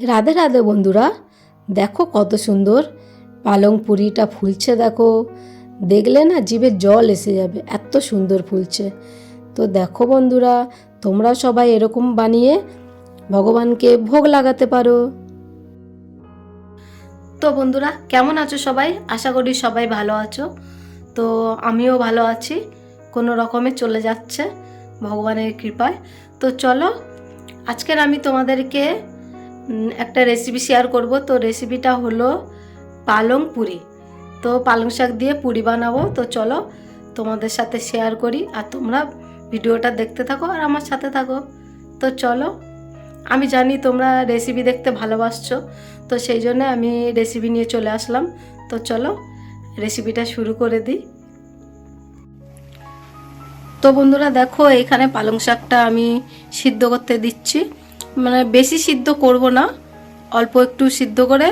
রাধে রাধে বন্ধুরা, দেখো কত সুন্দর পালং পুরিটা ফুলছে। দেখো, দেখলে না জিভে জল এসে যাবে, এত সুন্দর ফুলছে। তো দেখো বন্ধুরা, তোমরা সবাই এরকম বানিয়ে ভগবানকে ভোগ লাগাতে পারো। তো বন্ধুরা, কেমন আছো সবাই? আশা করি সবাই ভালো আছো। তো আমিও ভালো আছি, কোনো রকমে চলে যাচ্ছে ভগবানের কৃপায়। তো চলো, আজকের আমি তোমাদেরকে একটা রেসিপি শেয়ার করব। তো রেসিপিটা হলো পালং পুরি। তো পালং শাক দিয়ে পুরি বানাবো। তো চলো তোমাদের সাথে শেয়ার করি, আর তোমরা ভিডিওটা দেখতে থাকো আর আমার সাথে থাকো। তো চলো, আমি জানি তোমরা রেসিপি দেখতে ভালোবাসছো, তো সেই জন্য আমি রেসিপি নিয়ে চলে আসলাম। তো চলো রেসিপিটা শুরু করে দিই। তো বন্ধুরা দেখো, এখানে পালং শাকটা আমি সিদ্ধ করতে দিচ্ছি। মানে বেশি সিদ্ধ করব না, অল্প একটু সিদ্ধ করে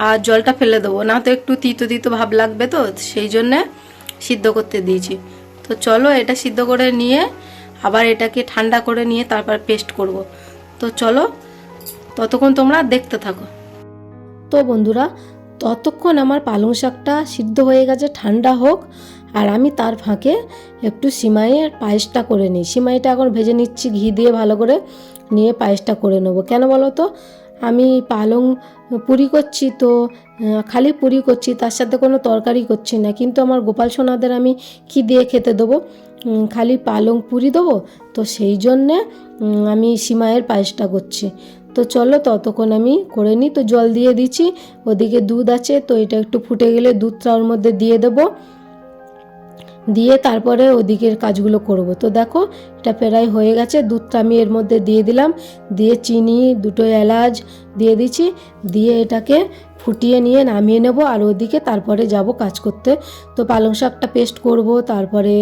আর জলটা ফেলে দেবো, না তো একটু তিতো তিতো ভাব লাগবে, তো সেই জন্যে সিদ্ধ করতে দিয়েছি। তো চলো এটা সিদ্ধ করে নিয়ে আবার এটাকে ঠান্ডা করে নিয়ে তারপর পেস্ট করব। তো চলো ততক্ষণ তোমরা দেখতে থাকো। তো বন্ধুরা, ততক্ষণ আমার পালং শাকটা সিদ্ধ হয়ে গেছে, ঠান্ডা হোক। আর আমি তার ফাঁকে একটু সিমাইয়ের পায়েসটা করে নিই। সিমাইটা এখন ভেজে নিচ্ছি ঘি দিয়ে ভালো করে, নিয়ে পায়েসটা করে নেবো। কেন বলো তো, আমি পালং পুরি করছি, তো খালি পুরি করছি, তার সাথে কোনো তরকারি করছি না। কিন্তু আমার গোপাল সোনাদের আমি কি দিয়ে খেতে দেবো? খালি পালং পুরি দেবো। তো সেই জন্যে আমি সিমাইয়ের পায়েসটা করছি। তো চলো ততক্ষণ আমি করে নিই। তো জল দিয়ে দিচ্ছি, ওদিকে দুধ আছে, তো এটা একটু ফুটে গেলে দুধটা ওর মধ্যে দিয়ে দেবো, দিয়ে তারপরে ওদিকের কাজগুলো করব। তো দেখো এটা প্রায় হয়ে গেছে, দুধটা আমি এর মধ্যে দিয়ে দিলাম, দিয়ে চিনি, দুটো এলাচ দিয়ে দিচ্ছি, দিয়ে এটাকে ফুটিয়ে নিয়ে নামিয়ে নেব। আর ওদিকে তারপরে যাব কাজ করতে। তো পালং শাকটা পেস্ট করব, তারপরে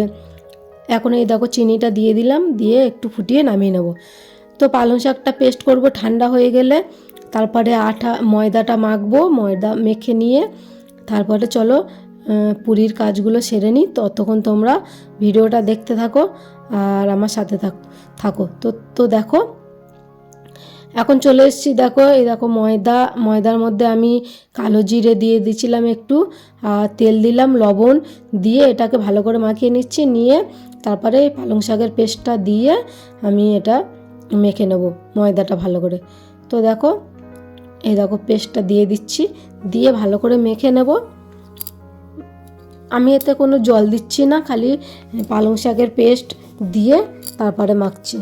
এখন এই দেখো চিনিটা দিয়ে দিলাম, দিয়ে একটু ফুটিয়ে নামিয়ে নেব। তো পালং শাকটা পেস্ট করব, ঠান্ডা হয়ে গেলে তারপরে ময়দাটা মাখবো। ময়দা মেখে নিয়ে তারপরে চলো পুরীর কাজগুলো সেরে নিই। ততক্ষণ তোমরা ভিডিওটা দেখতে থাকো আর আমার সাথে থাকো। তো তো দেখো এখন চলে এসেছি। দেখো এই দেখো ময়দার মধ্যে আমি কালো জিরে দিয়ে দিয়েছিলাম একটু, আর তেল দিলাম, লবণ দিয়ে এটাকে ভালো করে মাখিয়ে নিচ্ছি। নিয়ে তারপরে পালং শাকের পেস্টটা দিয়ে আমি এটা মেখে নেব ময়দাটা ভালো করে। তো দেখো এই দেখো পেস্টটা দিয়ে দিচ্ছি, দিয়ে ভালো করে মেখে নেব। আমি এতে কোনো জল দিচ্ছি না, খালি পালং শাকের পেস্ট দিয়ে তারপরে মাখছি।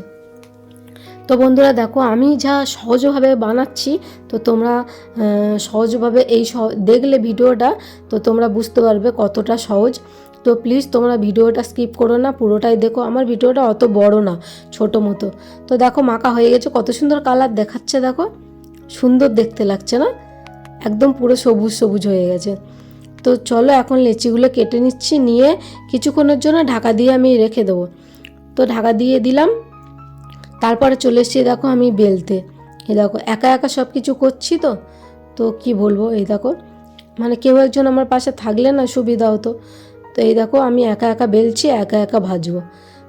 তো বন্ধুরা দেখো, আমি যা সহজভাবে বানাচ্ছি, তো তোমরা সহজভাবে দেখলে ভিডিওটা, তো তোমরা বুঝতে পারবে কতটা সহজ। তো প্লিজ তোমরা ভিডিওটা স্কিপ করো না, পুরোটাই দেখো। আমার ভিডিওটা অত বড় না, ছোটো মতো। তো দেখো মাখা হয়ে গেছে, কত সুন্দর কালার দেখাচ্ছে, দেখো সুন্দর দেখতে লাগছে না? একদম পুরো সবুজ সবুজ হয়ে গেছে। তো চলো এখন লেচিগুলো কেটে নিচ্ছি, নিয়ে কিছুক্ষণের জন্য ঢাকা দিয়ে আমি রেখে দেবো। তো ঢাকা দিয়ে দিলাম, তারপরে চলে এসেছি দেখো আমি বেলতে। এই দেখো একা একা সব কিছু করছি, তো তো কি বলবো, এই দেখো মানে কেউ একজন আমার পাশে থাকলে না সুবিধা হতো। তো এই দেখো আমি একা একা বেলছি, একা একা ভাজবো।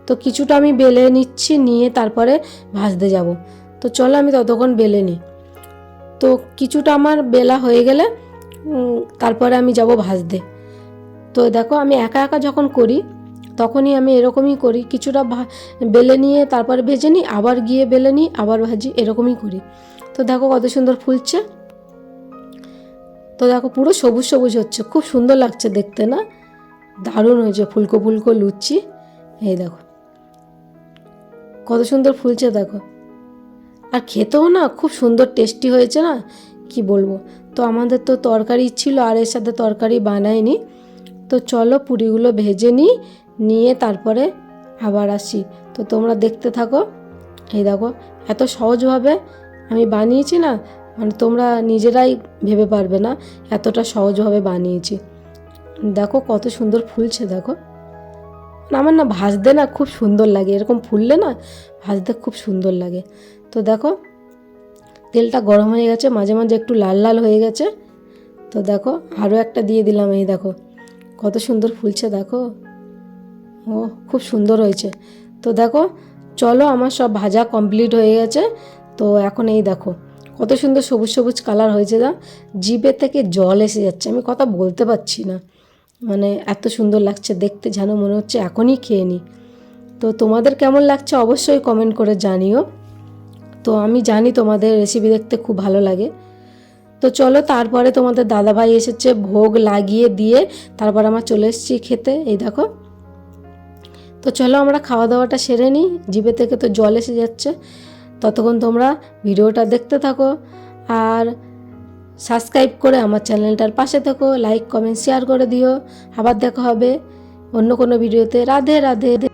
তো কিছুটা আমি বেলে নিচ্ছি, নিয়ে তারপরে ভাজতে যাব। তো চলো আমি ততক্ষণ বেলে নিই। তো কিছুটা আমার বেলা হয়ে গেলে তারপরে আমি যাব ভাজতে। তো দেখো আমি একা একা যখন করি তখনই আমি এরকমই করি, কিছুটা বেলে নিয়ে তারপরে ভেজে নিই, আবার গিয়ে বেলে নিই, আবার ভাজি, এরকমই করি। তো দেখো কত সুন্দর ফুলছে। তো দেখো পুরো সবুজ সবুজ হচ্ছে, খুব সুন্দর লাগছে দেখতে না? দারুণ হয়েছে, ফুলকো ফুলকো লুচি। এই দেখো কত সুন্দর ফুলছে দেখো, আর খেতেও না খুব সুন্দর টেস্টি হয়েছে না, কি বলবো। তো আমাদের তো তরকারি ছিল, আর এর সাথে তরকারি বানাইনি। তো চলো পুরিগুলো ভেজে নিয়ে তারপরে আবার আসি। তো তোমরা দেখতে থাকো। এই দেখো এত সহজভাবে আমি বানিয়েছি না, মানে তোমরা নিজেরাই ভেবে পারবে না এতটা সহজভাবে বানিয়েছি। দেখো কত সুন্দর ফুলছে দেখো। আমার না ভাজতে না খুব সুন্দর লাগে, এরকম ফুললে না ভাজতে খুব সুন্দর লাগে। তো দেখো তেলটা গরম হয়ে গেছে, মাঝে মাঝে একটু লাল লাল হয়ে গেছে। তো দেখো আরও একটা দিয়ে দিলাম, এই দেখো কত সুন্দর ফুলছে দেখো, ও খুব সুন্দর হয়েছে। তো দেখো চলো আমার সব ভাজা কমপ্লিট হয়ে গেছে। তো এখন এই দেখো কত সুন্দর সবুজ সবুজ কালার হয়েছে, না জিভে থেকে জল এসে যাচ্ছে, আমি কথা বলতে পারছি না, মানে এত সুন্দর লাগছে দেখতে, যেন মনে হচ্ছে এখনই খেয়ে নিই। তো তোমাদের কেমন লাগছে অবশ্যই কমেন্ট করে জানিও। তো আমি জানি তোমাদের রেসিপি দেখতে খুব ভালো লাগে। তো চলো, তারপরে তোমাদের দাদাভাই এসেছে, ভোগ লাগিয়ে দিয়ে তারপর আমার চলে এসেছি খেতে। এই দেখো, তো চলো আমরা খাওয়া দাওয়াটা সেরে নিই, জিভে থেকে তো জল এসে যাচ্ছে। ততক্ষণ তোমরা ভিডিওটা দেখতে থাকো আর সাবস্ক্রাইব করে আমার চ্যানেলটার পাশে থেকো, লাইক কমেন্ট শেয়ার করে দিও। আবার দেখা হবে অন্য কোনো ভিডিওতে। রাধে রাধে।